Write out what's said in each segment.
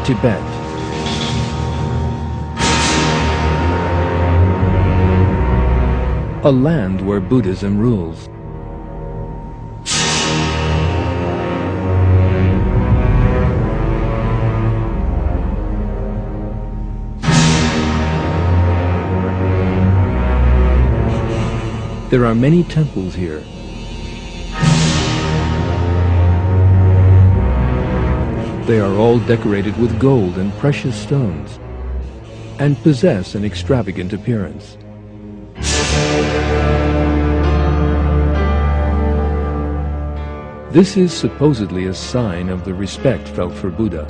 Tibet. A land where Buddhism rules. There are many temples here. They are all decorated with gold and precious stones, and possess an extravagant appearance. This is supposedly a sign of the respect felt for Buddha.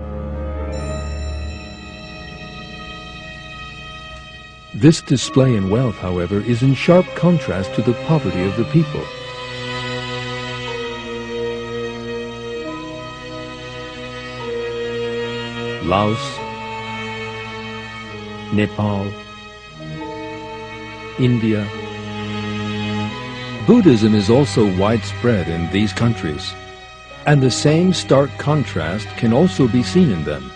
This display in wealth, however, is in sharp contrast to the poverty of the people. Laos, Nepal, India. Buddhism is also widespread in these countries, and the same stark contrast can also be seen in them.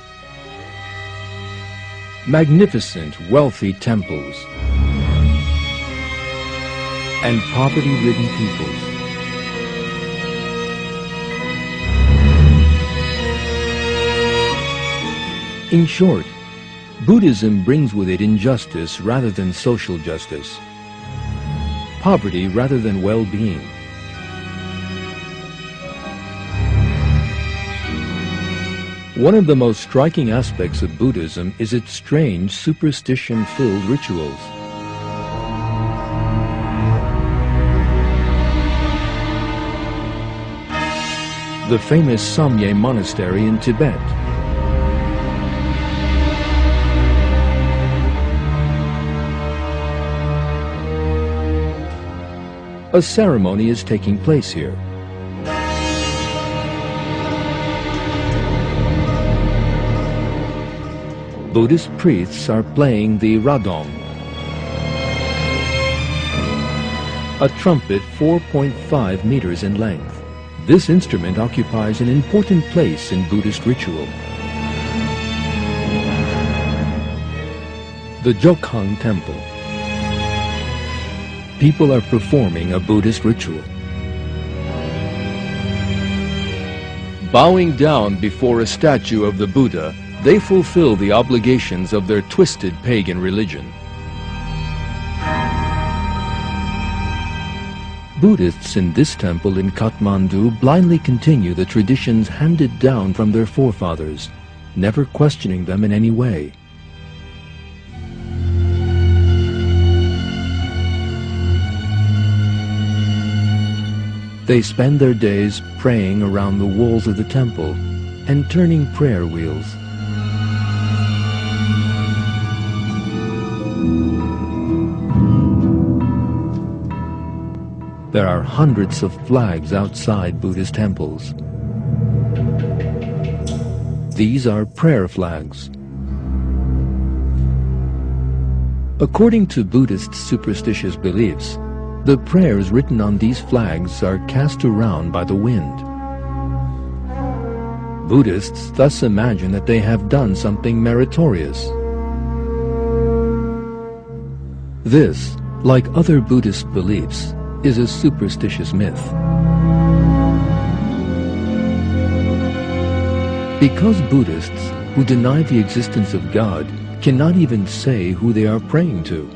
Magnificent, wealthy temples and poverty-ridden peoples. In short, Buddhism brings with it injustice rather than social justice, poverty rather than well-being. One of the most striking aspects of Buddhism is its strange, superstition-filled rituals. The famous Samye monastery in Tibet. A ceremony is taking place here. Buddhist priests are playing the radong, a trumpet 4.5 meters in length. This instrument occupies an important place in Buddhist ritual. The Jokhang Temple. People are performing a Buddhist ritual. Bowing down before a statue of the Buddha, they fulfill the obligations of their twisted pagan religion. Buddhists in this temple in Kathmandu blindly continue the traditions handed down from their forefathers, never questioning them in any way. They spend their days praying around the walls of the temple and turning prayer wheels. There are hundreds of flags outside Buddhist temples. These are prayer flags. According to Buddhist superstitious beliefs, the prayers written on these flags are cast around by the wind. Buddhists thus imagine that they have done something meritorious. This, like other Buddhist beliefs, is a superstitious myth. Because Buddhists who deny the existence of God cannot even say who they are praying to.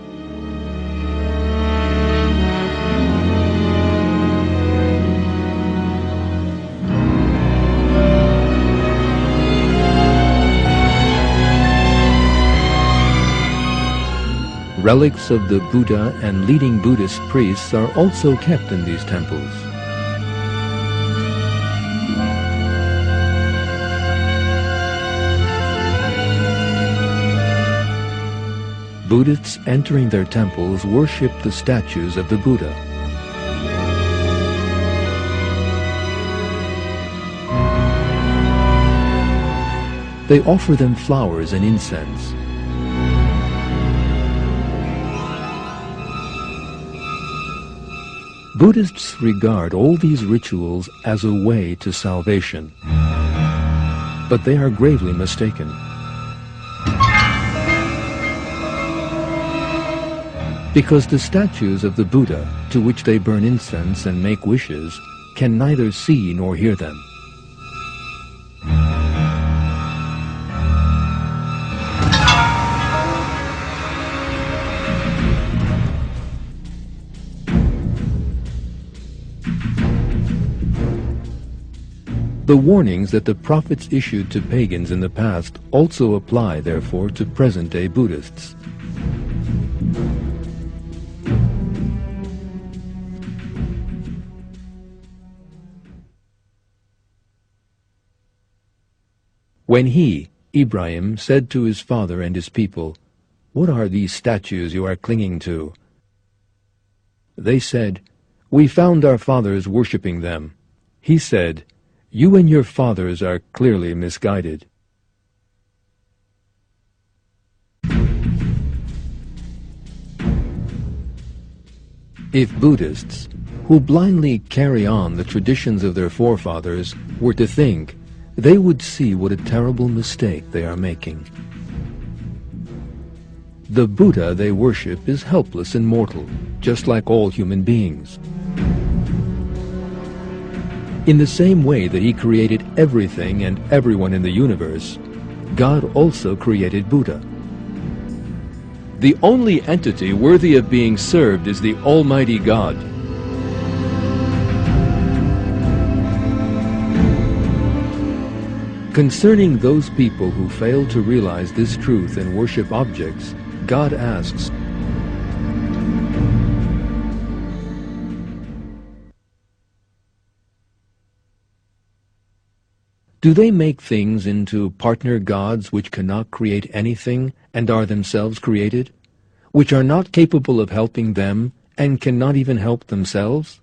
Relics of the Buddha and leading Buddhist priests are also kept in these temples. Buddhists entering their temples worship the statues of the Buddha. They offer them flowers and incense. Buddhists regard all these rituals as a way to salvation, but they are gravely mistaken. Because the statues of the Buddha, to which they burn incense and make wishes, can neither see nor hear them. The warnings that the prophets issued to pagans in the past also apply, therefore, to present-day Buddhists. When he, Ibrahim, said to his father and his people, "What are these statues you are clinging to?" They said, "We found our fathers worshipping them." He said, "You and your fathers are clearly misguided." If Buddhists, who blindly carry on the traditions of their forefathers, were to think, they would see what a terrible mistake they are making. The Buddha they worship is helpless and mortal, just like all human beings. In the same way that he created everything and everyone in the universe, God also created Buddha. The only entity worthy of being served is the Almighty God. Concerning those people who fail to realize this truth and worship objects, God asks, do they make things into partner gods which cannot create anything and are themselves created, which are not capable of helping them and cannot even help themselves?